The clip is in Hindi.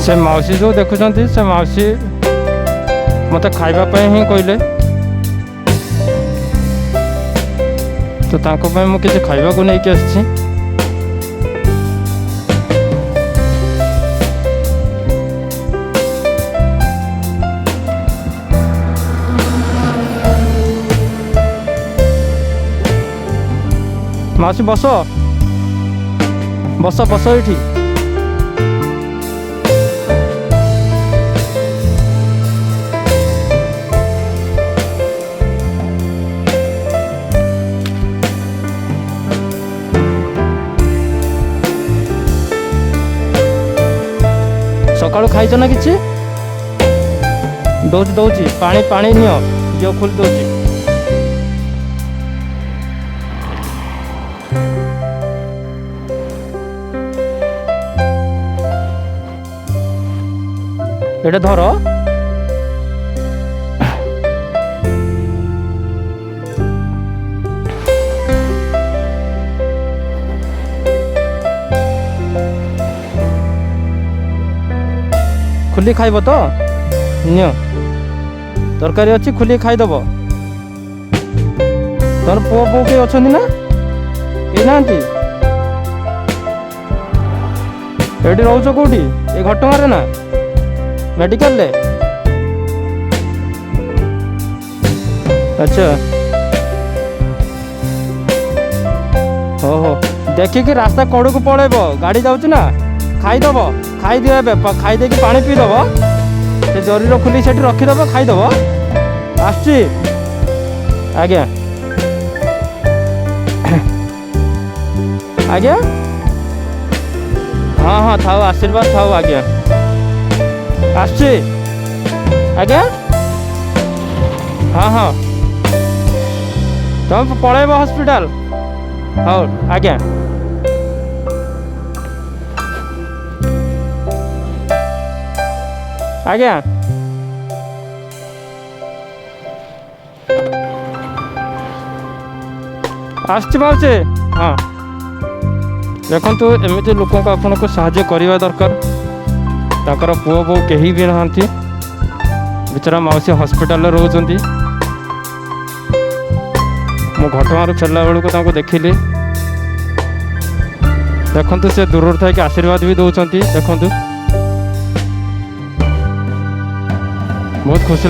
से मौसी जो देखुं से मौसी मत खावाई ही कहले तो मुझे खावा को लेकिन आसी मौसी बस बस बस ये सकाळु खाइछ ना किछि दौच दौची पानी पानी नियो जो खोल दौची एटा धर खुली खाइब तो नियो तरकारी अच्छी खुली खाईदब तोर पुओ बो के अच्छा ना ये ना ये रोच कौटी ये घटगाँ ना मेडिकल ले अच्छा हो देखिकी रास्ता कड़ को पड़ेब गाड़ी जाऊँ ना खाईदब खाई दिए खाई दे पानी पीदब से जरीर खुली से रखीदब खाईदब आसची आज्ञा आज्ञा हाँ हाँ थाओ आशीर्वाद थाओ आज्ञा आसची आज्ञा हाँ हाँ तुम पलैब हॉस्पिटल हाँ आज्ञा आज्ञा आसची माउसी हाँ देखु एमती लोक आपन को साहाय्य करवा दरकार ताकर पुओ बो कहीं भी नहांती बेचारा माउसी हॉस्पिटल रोचंती मो घटगाँ फेरला बेलू देखिली देखु से दूर था आशीर्वाद भी दौरान देखु बहुत खुशी।